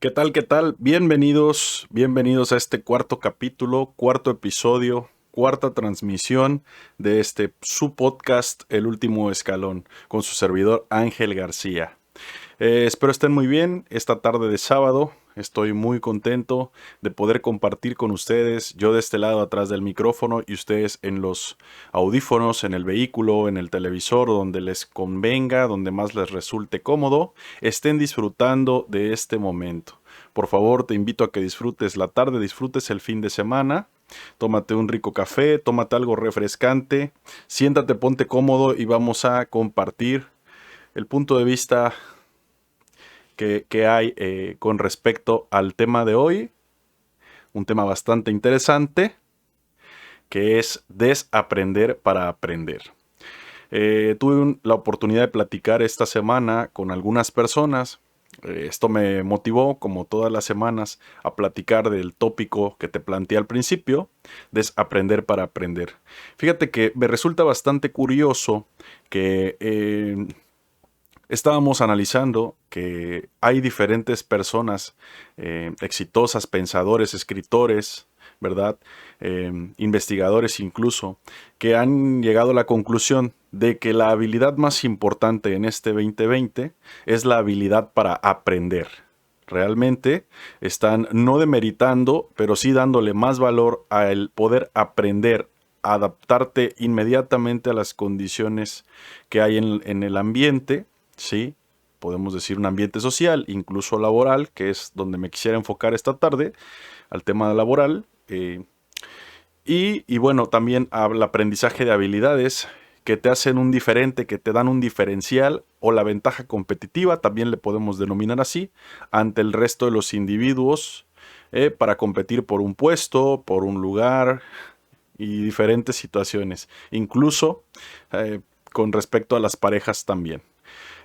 ¿Qué tal? ¿Qué tal? Bienvenidos a este cuarto capítulo, cuarto episodio, cuarta transmisión de su podcast El Último Escalón, con su servidor Ángel García. Espero estén muy bien esta tarde de sábado. Estoy muy contento de poder compartir con ustedes, yo de este lado atrás del micrófono y ustedes en los audífonos, en el vehículo, en el televisor, donde les convenga, donde más les resulte cómodo, estén disfrutando de este momento. Por favor, te invito a que disfrutes la tarde, disfrutes el fin de semana. Tómate un rico café, tómate algo refrescante, siéntate, ponte cómodo y vamos a compartir el punto de vista que hay con respecto al tema de hoy, un tema bastante interesante, que es desaprender para aprender. Tuve la oportunidad de platicar esta semana con algunas personas. Esto me motivó, como todas las semanas, a platicar del tópico que te planteé al principio, desaprender para aprender. Fíjate que me resulta bastante curioso que estábamos analizando que hay diferentes personas exitosas, pensadores, escritores, ¿verdad? Investigadores incluso, que han llegado a la conclusión de que la habilidad más importante en este 2020 es la habilidad para aprender. Realmente están no demeritando, pero sí dándole más valor al poder aprender, adaptarte inmediatamente a las condiciones que hay en el ambiente. Sí, podemos decir un ambiente social, incluso laboral, que es donde me quisiera enfocar esta tarde, al tema laboral. Y bueno, también al aprendizaje de habilidades que te hacen un diferente, que te dan un diferencial o la ventaja competitiva, también le podemos denominar así, ante el resto de los individuos para competir por un puesto, por un lugar y diferentes situaciones, incluso con respecto a las parejas también.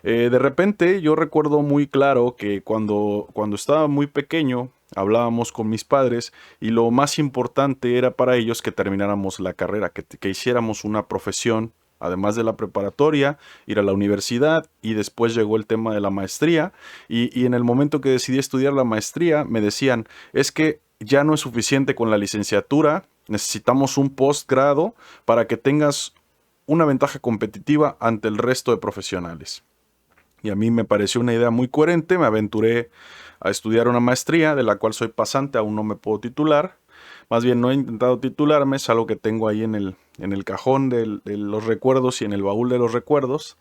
De repente yo recuerdo muy claro que cuando estaba muy pequeño hablábamos con mis padres y lo más importante era para ellos que termináramos la carrera, que hiciéramos una profesión, además de la preparatoria, ir a la universidad y después llegó el tema de la maestría y en el momento que decidí estudiar la maestría me decían, es que ya no es suficiente con la licenciatura, necesitamos un postgrado para que tengas una ventaja competitiva ante el resto de profesionales. Y a mí me pareció una idea muy coherente, me aventuré a estudiar una maestría de la cual soy pasante, aún no me puedo titular. Más bien no he intentado titularme, es algo que tengo ahí en el cajón de los recuerdos y en el baúl de los recuerdos,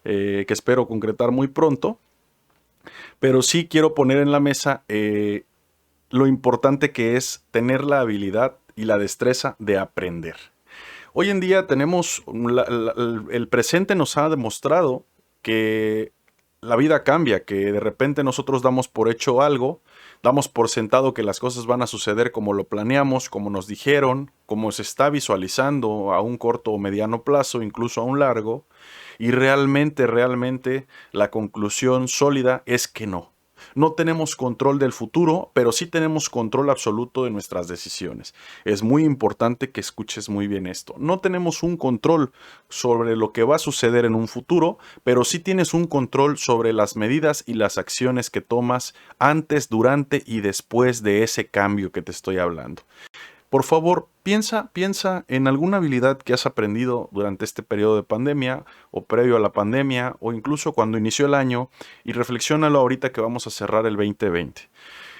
que espero concretar muy pronto. Pero sí quiero poner en la mesa lo importante que es tener la habilidad y la destreza de aprender. Hoy en día tenemos, el presente nos ha demostrado que la vida cambia, que de repente nosotros damos por hecho algo, damos por sentado que las cosas van a suceder como lo planeamos, como nos dijeron, como se está visualizando a un corto o mediano plazo, incluso a un largo, y realmente la conclusión sólida es que no. No tenemos control del futuro, pero sí tenemos control absoluto de nuestras decisiones. Es muy importante que escuches muy bien esto. No tenemos un control sobre lo que va a suceder en un futuro, pero sí tienes un control sobre las medidas y las acciones que tomas antes, durante y después de ese cambio que te estoy hablando. Por favor, piensa en alguna habilidad que has aprendido durante este periodo de pandemia o previo a la pandemia o incluso cuando inició el año y reflexiónalo ahorita que vamos a cerrar el 2020.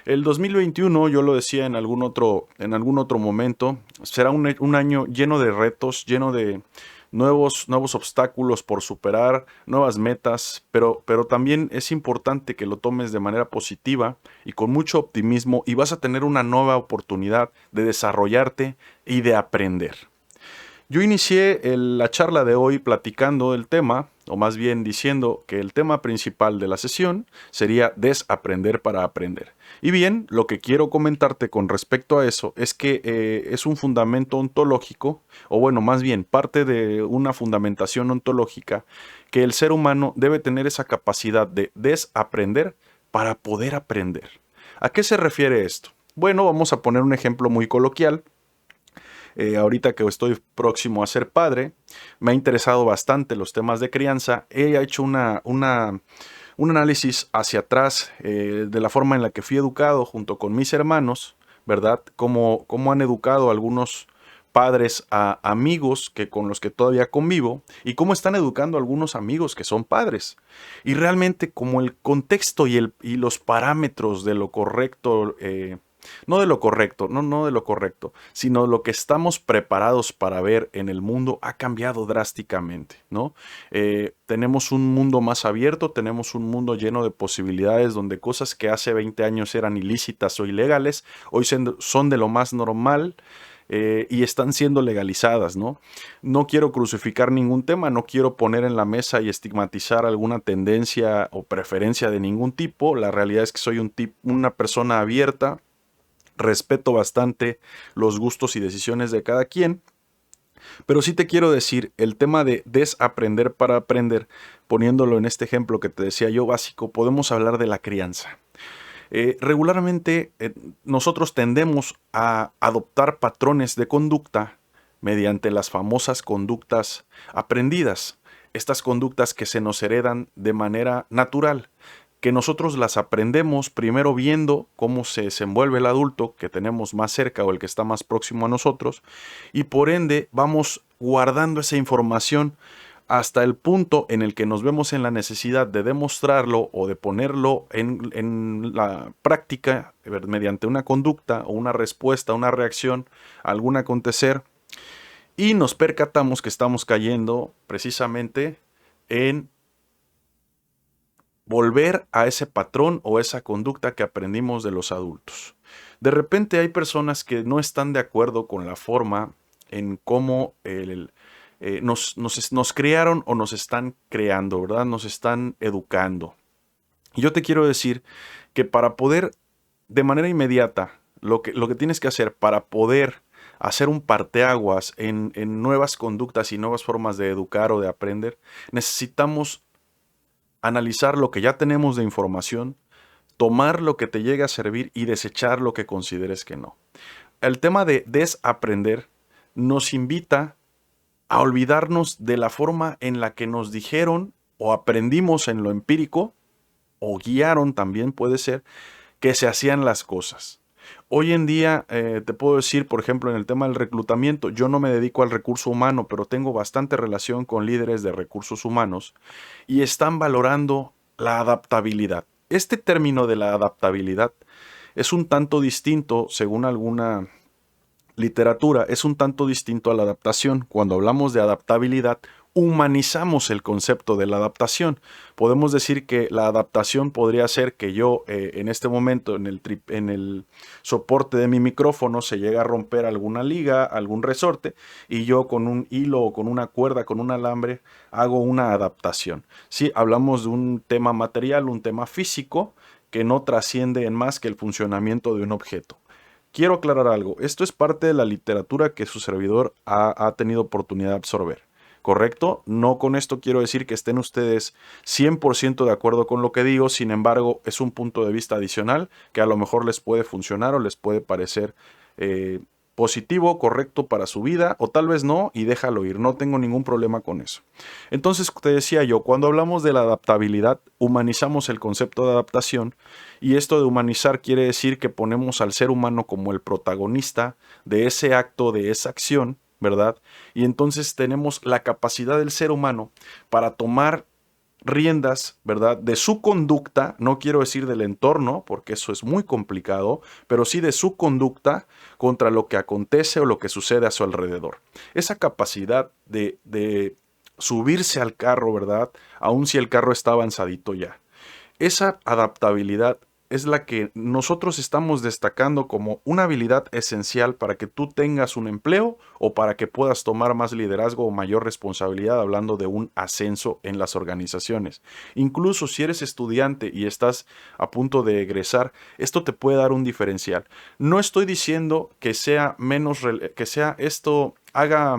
El 2021, yo lo decía en algún otro momento, será un año lleno de retos, lleno de nuevos obstáculos por superar, nuevas metas, pero también es importante que lo tomes de manera positiva y con mucho optimismo y vas a tener una nueva oportunidad de desarrollarte y de aprender. Yo inicié la charla de hoy platicando del tema, o más bien diciendo que el tema principal de la sesión sería desaprender para aprender. Y bien, lo que quiero comentarte con respecto a eso es que es un fundamento ontológico, o bueno, más bien parte de una fundamentación ontológica, que el ser humano debe tener esa capacidad de desaprender para poder aprender. ¿A qué se refiere esto? Bueno, vamos a poner un ejemplo muy coloquial. Ahorita que estoy próximo a ser padre, me ha interesado bastante los temas de crianza. He hecho un análisis hacia atrás de la forma en la que fui educado junto con mis hermanos, ¿verdad? Cómo han educado algunos padres a amigos que con los que todavía convivo y cómo están educando a algunos amigos que son padres. Y realmente como el contexto y los parámetros de lo correcto, no de lo correcto, no de lo correcto, sino lo que estamos preparados para ver en el mundo ha cambiado drásticamente, ¿no? Tenemos un mundo más abierto, tenemos un mundo lleno de posibilidades donde cosas que hace 20 años eran ilícitas o ilegales, hoy son de lo más normal. Y están siendo legalizadas, ¿no? No quiero crucificar ningún tema, no quiero poner en la mesa y estigmatizar alguna tendencia o preferencia de ningún tipo. La realidad es que soy una persona abierta, respeto bastante los gustos y decisiones de cada quien, pero sí te quiero decir, el tema de desaprender para aprender, poniéndolo en este ejemplo que te decía yo básico, podemos hablar de la crianza. Regularmente nosotros tendemos a adoptar patrones de conducta mediante las famosas conductas aprendidas, estas conductas que se nos heredan de manera natural, que nosotros las aprendemos primero viendo cómo se desenvuelve el adulto que tenemos más cerca o el que está más próximo a nosotros, y por ende vamos guardando esa información hasta el punto en el que nos vemos en la necesidad de demostrarlo o de ponerlo en la práctica mediante una conducta o una respuesta, una reacción a algún acontecer, y nos percatamos que estamos cayendo precisamente en volver a ese patrón o esa conducta que aprendimos de los adultos. De repente hay personas que no están de acuerdo con la forma en cómo nos criaron o nos están creando, ¿verdad? Nos están educando. Y yo te quiero decir que para poder, de manera inmediata, lo que tienes que hacer para poder hacer un parteaguas en nuevas conductas y nuevas formas de educar o de aprender, necesitamos analizar lo que ya tenemos de información, tomar lo que te llegue a servir y desechar lo que consideres que no. El tema de desaprender nos invita a olvidarnos de la forma en la que nos dijeron o aprendimos en lo empírico, o guiaron también puede ser, que se hacían las cosas. Hoy en día te puedo decir, por ejemplo, en el tema del reclutamiento, yo no me dedico al recurso humano, pero tengo bastante relación con líderes de recursos humanos y están valorando la adaptabilidad. Este término de la adaptabilidad es un tanto distinto, según alguna literatura, es un tanto distinto a la adaptación. Cuando hablamos de adaptabilidad, humanizamos el concepto de la adaptación. Podemos decir que la adaptación podría ser que yo en este momento en el soporte de mi micrófono se llega a romper alguna liga, algún resorte, y yo con un hilo o con una cuerda, con un alambre, hago una adaptación. Sí, hablamos de un tema material, un tema físico que no trasciende en más que el funcionamiento de un objeto. Quiero aclarar algo, esto es parte de la literatura que su servidor ha tenido oportunidad de absorber, ¿correcto? No con esto quiero decir que estén ustedes 100% de acuerdo con lo que digo, sin embargo, es un punto de vista adicional que a lo mejor les puede funcionar o les puede parecer positivo, correcto para su vida, o tal vez no, y déjalo ir, no tengo ningún problema con eso. Entonces, te decía yo, cuando hablamos de la adaptabilidad, humanizamos el concepto de adaptación, y esto de humanizar quiere decir que ponemos al ser humano como el protagonista de ese acto, de esa acción, ¿verdad? Y entonces tenemos la capacidad del ser humano para tomar riendas, ¿verdad? De su conducta, no quiero decir del entorno, porque eso es muy complicado, pero sí de su conducta contra lo que acontece o lo que sucede a su alrededor. Esa capacidad de subirse al carro, ¿verdad? Aun si el carro está avanzadito ya. Esa adaptabilidad es la que nosotros estamos destacando como una habilidad esencial para que tú tengas un empleo o para que puedas tomar más liderazgo o mayor responsabilidad, hablando de un ascenso en las organizaciones. Incluso si eres estudiante y estás a punto de egresar, esto te puede dar un diferencial. No estoy diciendo que sea menos, que sea esto haga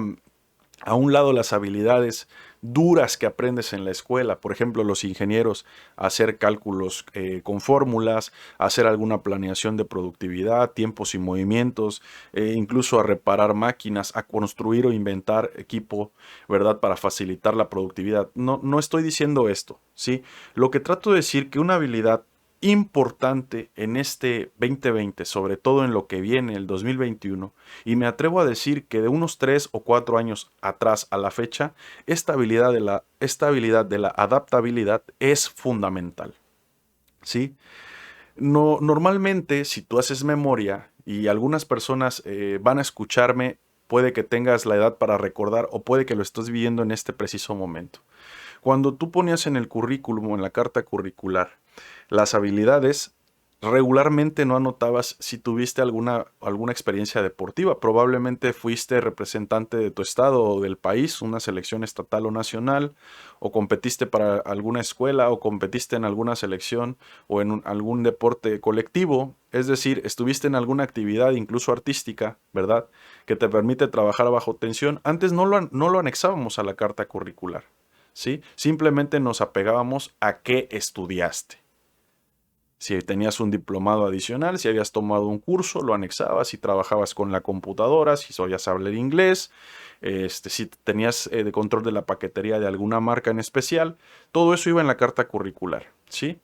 a un lado las habilidades duras que aprendes en la escuela. Por ejemplo, los ingenieros, hacer cálculos con fórmulas, hacer alguna planeación de productividad, tiempos y movimientos, incluso a reparar máquinas, a construir o inventar equipo, ¿verdad? Para facilitar la productividad. No, no estoy diciendo esto, ¿sí? Lo que trato de decir que una habilidad importante en este 2020, sobre todo en lo que viene el 2021, y me atrevo a decir que de unos 3 o 4 años atrás a la fecha, esta habilidad de la adaptabilidad es fundamental, ¿sí? No, normalmente, si tú haces memoria y algunas personas van a escucharme, puede que tengas la edad para recordar o puede que lo estés viviendo en este preciso momento. Cuando tú ponías en el currículum o en la carta curricular las habilidades, regularmente no anotabas si tuviste alguna experiencia deportiva. Probablemente fuiste representante de tu estado o del país, una selección estatal o nacional, o competiste para alguna escuela, o competiste en alguna selección o en algún deporte colectivo. Es decir, estuviste en alguna actividad, incluso artística, ¿verdad? Que te permite trabajar bajo tensión. Antes no lo anexábamos a la carta curricular, ¿sí? Simplemente nos apegábamos a qué estudiaste. Si tenías un diplomado adicional, si habías tomado un curso, lo anexabas, si trabajabas con la computadora, si sabías hablar inglés, si tenías de control de la paquetería de alguna marca en especial, todo eso iba en la carta curricular, ¿sí?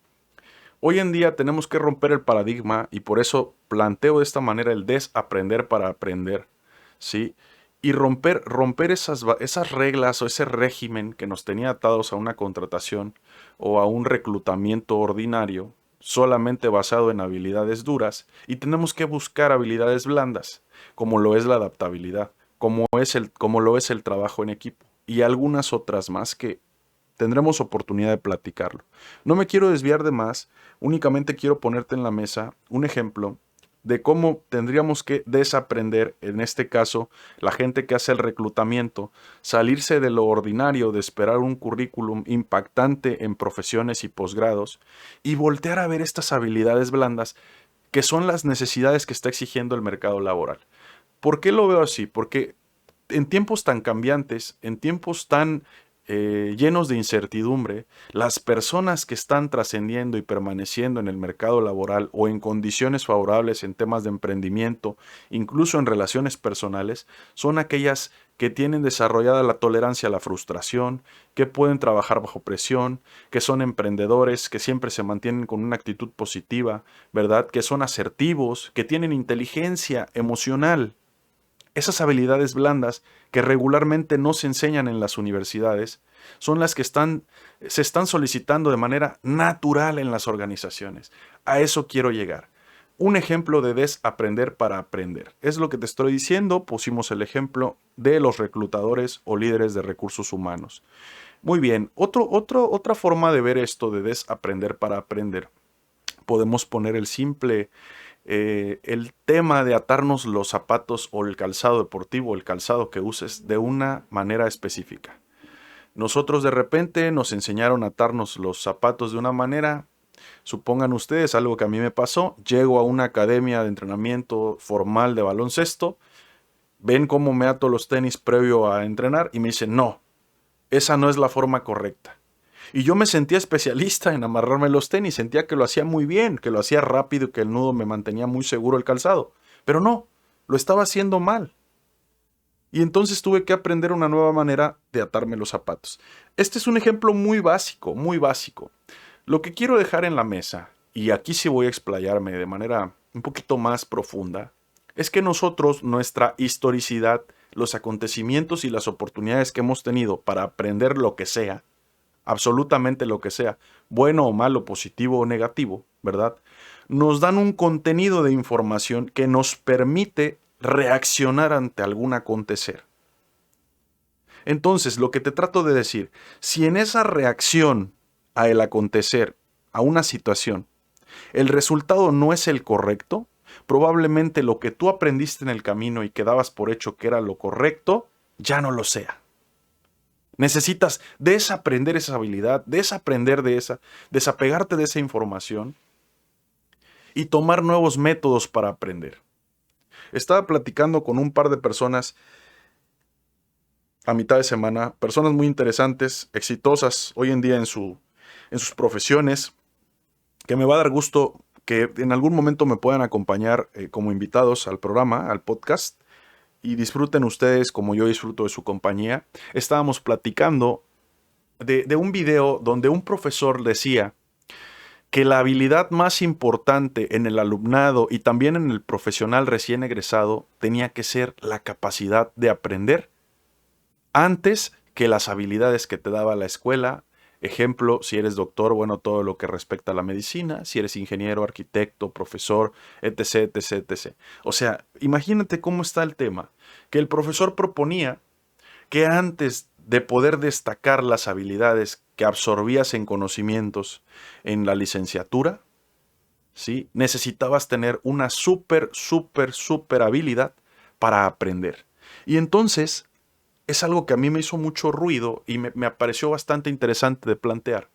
Hoy en día tenemos que romper el paradigma y por eso planteo de esta manera el desaprender para aprender, ¿sí? Y romper esas reglas o ese régimen que nos tenía atados a una contratación o a un reclutamiento ordinario solamente basado en habilidades duras y tenemos que buscar habilidades blandas, como lo es la adaptabilidad, como lo es el trabajo en equipo y algunas otras más que tendremos oportunidad de platicarlo. No me quiero desviar de más, únicamente quiero ponerte en la mesa un ejemplo de cómo tendríamos que desaprender, en este caso, la gente que hace el reclutamiento, salirse de lo ordinario de esperar un currículum impactante en profesiones y posgrados y voltear a ver estas habilidades blandas que son las necesidades que está exigiendo el mercado laboral. ¿Por qué lo veo así? Porque en tiempos tan cambiantes, en tiempos tan llenos de incertidumbre, las personas que están trascendiendo y permaneciendo en el mercado laboral o en condiciones favorables en temas de emprendimiento, incluso en relaciones personales, son aquellas que tienen desarrollada la tolerancia a la frustración, que pueden trabajar bajo presión, que son emprendedores, que siempre se mantienen con una actitud positiva, ¿verdad? Que son asertivos, que tienen inteligencia emocional. Esas habilidades blandas que regularmente no se enseñan en las universidades son las que se están solicitando de manera natural en las organizaciones. A eso quiero llegar. Un ejemplo de desaprender para aprender. Es lo que te estoy diciendo. Pusimos el ejemplo de los reclutadores o líderes de recursos humanos. Muy bien, otra forma de ver esto de desaprender para aprender. Podemos poner el tema de atarnos los zapatos o el calzado deportivo, el calzado que uses de una manera específica. Nosotros de repente nos enseñaron a atarnos los zapatos de una manera, supongan ustedes algo que a mí me pasó, llego a una academia de entrenamiento formal de baloncesto, ven cómo me ato los tenis previo a entrenar y me dicen, no, esa no es la forma correcta. Y yo me sentía especialista en amarrarme los tenis, sentía que lo hacía muy bien, que lo hacía rápido, que el nudo me mantenía muy seguro el calzado. Pero no, lo estaba haciendo mal. Y entonces tuve que aprender una nueva manera de atarme los zapatos. Este es un ejemplo muy básico, muy básico. Lo que quiero dejar en la mesa, y aquí sí voy a explayarme de manera un poquito más profunda, es que nosotros, nuestra historicidad, los acontecimientos y las oportunidades que hemos tenido para aprender lo que sea, absolutamente lo que sea, bueno o malo, positivo o negativo, ¿verdad? Nos dan un contenido de información que nos permite reaccionar ante algún acontecer. Entonces, lo que te trato de decir, si en esa reacción a el acontecer, a una situación, el resultado no es el correcto, probablemente lo que tú aprendiste en el camino y que dabas por hecho que era lo correcto, ya no lo sea. Necesitas desaprender esa habilidad, desapegarte de esa información y tomar nuevos métodos para aprender. Estaba platicando con un par de personas a mitad de semana, personas muy interesantes, exitosas hoy en día en sus profesiones, que me va a dar gusto que en algún momento me puedan acompañar como invitados al programa, al podcast, y disfruten ustedes como yo disfruto de su compañía. Estábamos platicando de un video donde un profesor decía que la habilidad más importante en el alumnado y también en el profesional recién egresado tenía que ser la capacidad de aprender antes que las habilidades que te daba la escuela. Ejemplo, si eres doctor, bueno, todo lo que respecta a la medicina, si eres ingeniero, arquitecto, profesor, etc, etc, etc. O sea, imagínate cómo está el tema, que el profesor proponía que antes de poder destacar las habilidades que absorbías en conocimientos en la licenciatura, ¿sí? Necesitabas tener una súper habilidad para aprender. Y entonces es algo que a mí me hizo mucho ruido y me pareció bastante interesante de plantear.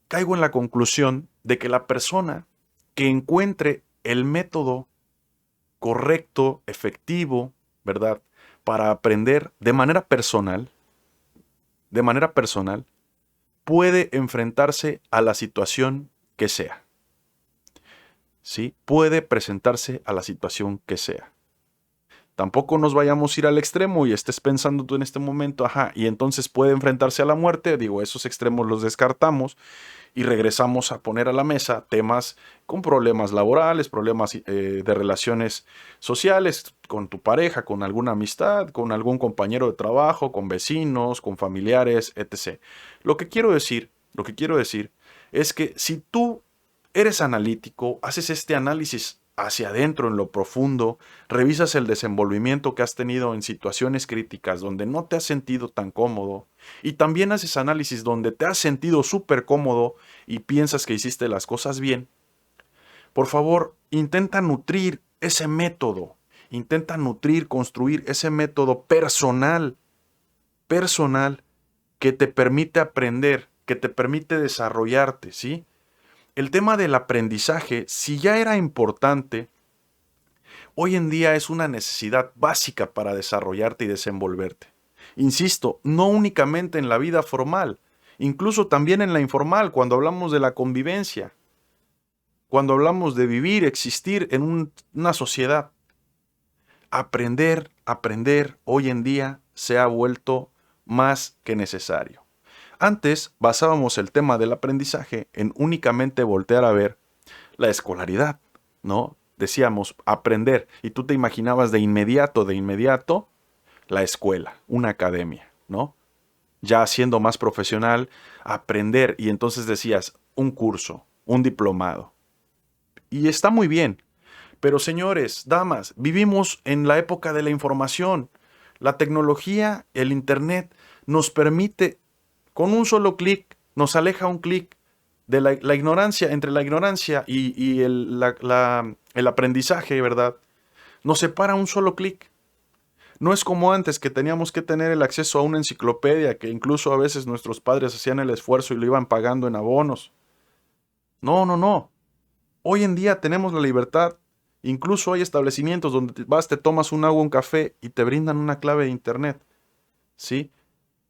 Caigo en la conclusión de que la persona que encuentre el método correcto, efectivo, ¿verdad?, para aprender de manera personal, puede enfrentarse a la situación que sea. ¿Sí? Puede presentarse a la situación que sea. Tampoco nos vayamos a ir al extremo y estés pensando tú en este momento, ajá, y entonces puede enfrentarse a la muerte. Digo, esos extremos los descartamos y regresamos a poner a la mesa temas con problemas laborales, problemas de relaciones sociales, con tu pareja, con alguna amistad, con algún compañero de trabajo, con vecinos, con familiares, etc. Lo que quiero decir es que si tú eres analítico, haces este análisis hacia adentro, en lo profundo, revisas el desenvolvimiento que has tenido en situaciones críticas donde no te has sentido tan cómodo, y también haces análisis donde te has sentido súper cómodo y piensas que hiciste las cosas bien, por favor, intenta nutrir ese método, intenta nutrir, construir ese método personal que te permite aprender, que te permite desarrollarte, ¿sí? El tema del aprendizaje, si ya era importante, hoy en día es una necesidad básica para desarrollarte y desenvolverte. Insisto, no únicamente en la vida formal, incluso también en la informal, cuando hablamos de la convivencia, cuando hablamos de vivir, existir en una sociedad. Aprender hoy en día se ha vuelto más que necesario. Antes basábamos el tema del aprendizaje en únicamente voltear a ver la escolaridad, ¿no? Decíamos aprender y tú te imaginabas de inmediato, la escuela, una academia, ¿no? Ya siendo más profesional, aprender y entonces decías un curso, un diplomado. Y está muy bien, pero señores, damas, vivimos en la época de la información. La tecnología, el internet, nos permite, con un solo clic, nos aleja un clic de la ignorancia, entre la ignorancia y el aprendizaje, ¿verdad? Nos separa un solo clic. No es como antes que teníamos que tener el acceso a una enciclopedia, que incluso a veces nuestros padres hacían el esfuerzo y lo iban pagando en abonos. No. Hoy en día tenemos la libertad. Incluso hay establecimientos donde vas, te tomas un agua, un café y te brindan una clave de internet. ¿Sí?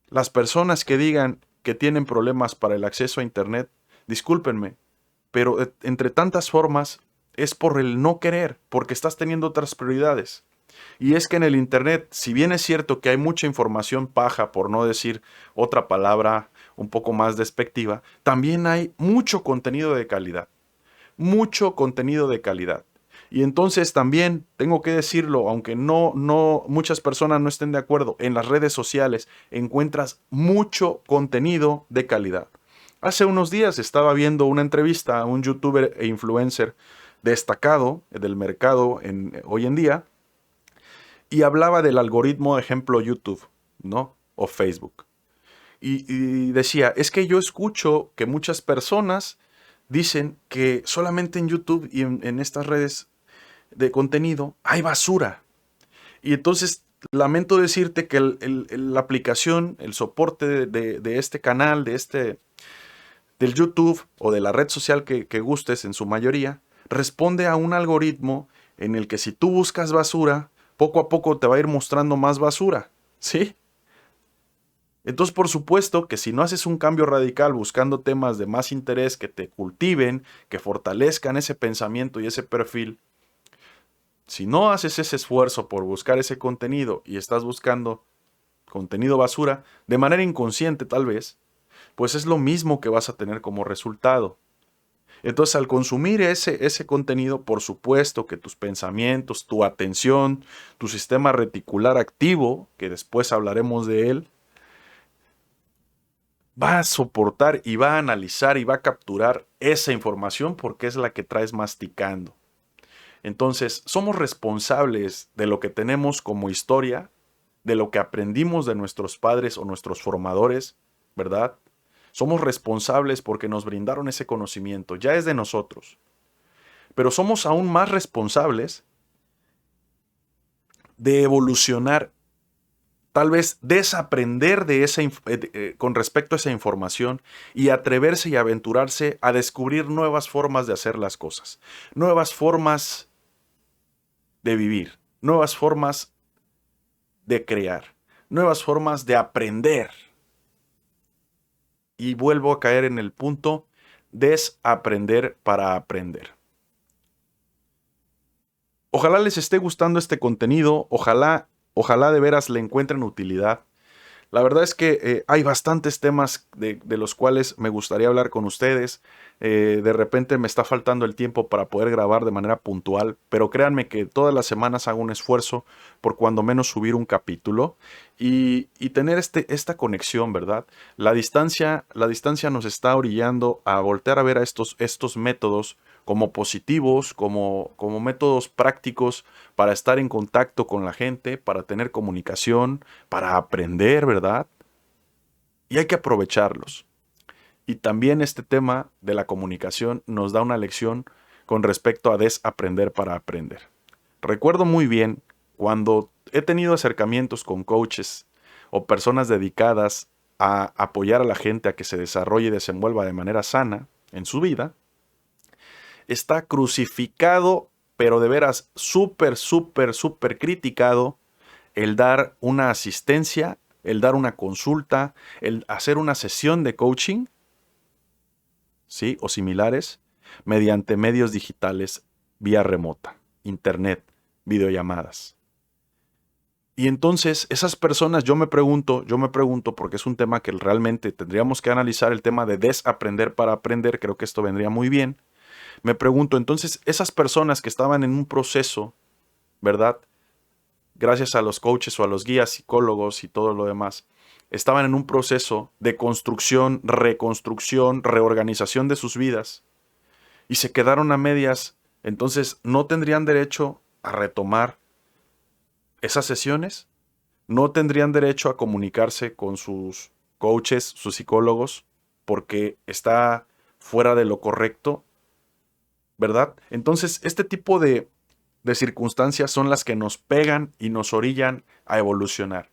Las personas que digan que tienen problemas para el acceso a internet, discúlpenme, pero entre tantas formas es por el no querer, porque estás teniendo otras prioridades. Y es que en el internet, si bien es cierto que hay mucha información paja, por no decir otra palabra un poco más despectiva, también hay mucho contenido de calidad. Mucho contenido de calidad. Y entonces también tengo que decirlo, aunque no muchas personas no estén de acuerdo, en las redes sociales encuentras mucho contenido de calidad. Hace unos días estaba viendo una entrevista a un youtuber e influencer destacado del mercado hoy en día y hablaba del algoritmo, ejemplo YouTube, ¿no? O Facebook. Y decía, es que yo escucho que muchas personas dicen que solamente en YouTube y en estas redes de contenido hay basura. Y entonces lamento decirte que la aplicación, el soporte de este canal, del YouTube o de la red social que gustes en su mayoría, responde a un algoritmo en el que si tú buscas basura, poco a poco te va a ir mostrando más basura. ¿Sí? Entonces, por supuesto que si no haces un cambio radical buscando temas de más interés que te cultiven, que fortalezcan ese pensamiento y ese perfil, si no haces ese esfuerzo por buscar ese contenido y estás buscando contenido basura, de manera inconsciente tal vez, pues es lo mismo que vas a tener como resultado. Entonces, al consumir ese contenido, por supuesto que tus pensamientos, tu atención, tu sistema reticular activo, que después hablaremos de él, va a soportar y va a analizar y va a capturar esa información porque es la que traes masticando. Entonces, somos responsables de lo que tenemos como historia, de lo que aprendimos de nuestros padres o nuestros formadores, ¿verdad? Somos responsables porque nos brindaron ese conocimiento, ya es de nosotros. Pero somos aún más responsables de evolucionar, tal vez desaprender de con respecto a esa información y atreverse y aventurarse a descubrir nuevas formas de hacer las cosas, nuevas formas de vivir, nuevas formas de crear, nuevas formas de aprender. Y vuelvo a caer en el punto, desaprender para aprender. Ojalá les esté gustando este contenido, ojalá de veras le encuentren utilidad. La verdad es que hay bastantes temas de los cuales me gustaría hablar con ustedes. De repente me está faltando el tiempo para poder grabar de manera puntual, pero créanme que todas las semanas hago un esfuerzo por cuando menos subir un capítulo y tener esta conexión, ¿verdad? La distancia nos está orillando a voltear a ver a estos métodos como positivos, como métodos prácticos para estar en contacto con la gente, para tener comunicación, para aprender, ¿verdad? Y hay que aprovecharlos. Y también este tema de la comunicación nos da una lección con respecto a desaprender para aprender. Recuerdo muy bien cuando he tenido acercamientos con coaches o personas dedicadas a apoyar a la gente a que se desarrolle y desenvuelva de manera sana en su vida, está crucificado, pero de veras súper, súper, súper criticado el dar una asistencia, el dar una consulta, el hacer una sesión de coaching, ¿sí? O similares, mediante medios digitales, vía remota, internet, videollamadas. Y entonces esas personas, yo me pregunto, porque es un tema que realmente tendríamos que analizar, el tema de desaprender para aprender, creo que esto vendría muy bien. Me pregunto, entonces, esas personas que estaban en un proceso, ¿verdad? Gracias a los coaches o a los guías, psicólogos y todo lo demás, estaban en un proceso de construcción, reconstrucción, reorganización de sus vidas y se quedaron a medias, entonces, ¿no tendrían derecho a retomar esas sesiones? ¿No tendrían derecho a comunicarse con sus coaches, sus psicólogos, porque está fuera de lo correcto? ¿Verdad? Entonces, este tipo de circunstancias son las que nos pegan y nos orillan a evolucionar.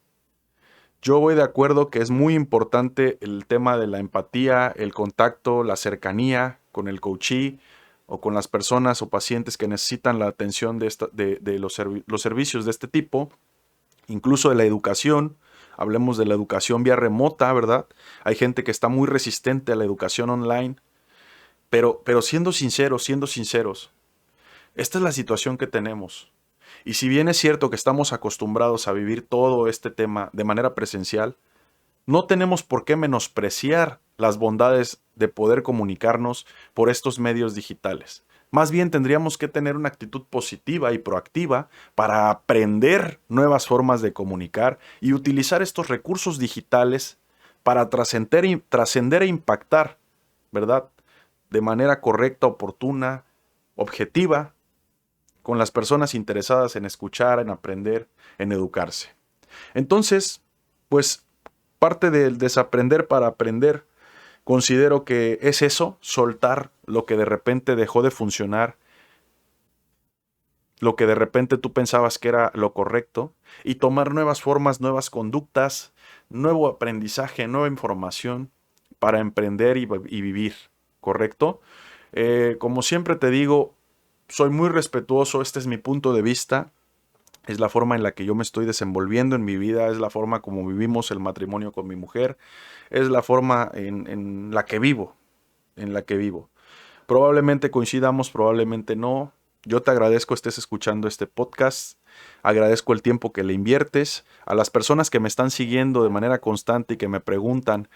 Yo voy de acuerdo que es muy importante el tema de la empatía, el contacto, la cercanía con el coachee o con las personas o pacientes que necesitan la atención de los servicios de este tipo, incluso de la educación. Hablemos de la educación vía remota, ¿verdad? Hay gente que está muy resistente a la educación online, pero siendo sinceros, esta es la situación que tenemos. Y si bien es cierto que estamos acostumbrados a vivir todo este tema de manera presencial, no tenemos por qué menospreciar las bondades de poder comunicarnos por estos medios digitales. Más bien tendríamos que tener una actitud positiva y proactiva para aprender nuevas formas de comunicar y utilizar estos recursos digitales para trascender e impactar, ¿verdad? De manera correcta, oportuna, objetiva, con las personas interesadas en escuchar, en aprender, en educarse. Entonces, pues parte del desaprender para aprender, considero que es eso, soltar lo que de repente dejó de funcionar, lo que de repente tú pensabas que era lo correcto, y tomar nuevas formas, nuevas conductas, nuevo aprendizaje, nueva información para emprender y vivir, ¿correcto? Como siempre te digo, soy muy respetuoso, este es mi punto de vista. es la forma en la que yo me estoy desenvolviendo en mi vida, es la forma como vivimos el matrimonio con mi mujer, es la forma en la que vivo, en la que vivo. Probablemente coincidamos, probablemente no. Yo te agradezco estés escuchando este podcast. Agradezco el tiempo que le inviertes. A las personas que me están siguiendo de manera constante y que me preguntan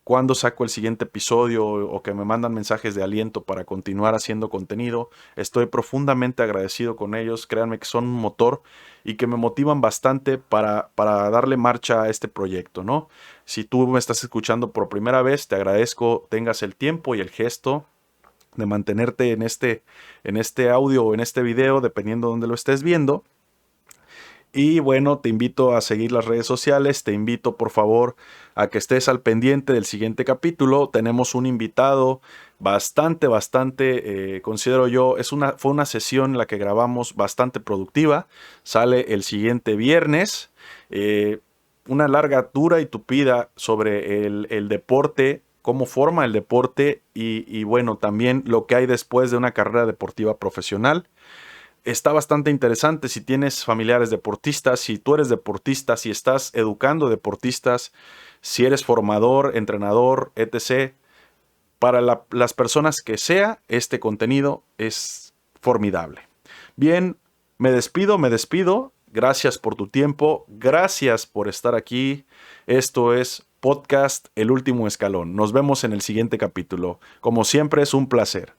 cuándo saco el siguiente episodio o que me mandan mensajes de aliento para continuar haciendo contenido, estoy profundamente agradecido con ellos. Créanme que son un motor y que me motivan bastante para darle marcha a este proyecto, ¿no? Si tú me estás escuchando por primera vez, te agradezco tengas el tiempo y el gesto de mantenerte en este audio o en este video, dependiendo de dónde lo estés viendo. Y bueno, te invito a seguir las redes sociales, te invito por favor a que estés al pendiente del siguiente capítulo. Tenemos un invitado bastante, considero yo, fue una sesión en la que grabamos bastante productiva. Sale el siguiente viernes. Una larga, dura y tupida sobre el deporte, cómo forma el deporte y bueno, también lo que hay después de una carrera deportiva profesional. Está bastante interesante si tienes familiares deportistas, si tú eres deportista, si estás educando deportistas, si eres formador, entrenador, etc. Para las personas que sea, este contenido es formidable. Bien, me despido. Gracias por tu tiempo, gracias por estar aquí. Esto es Podcast El Último Escalón. Nos vemos en el siguiente capítulo. Como siempre, es un placer.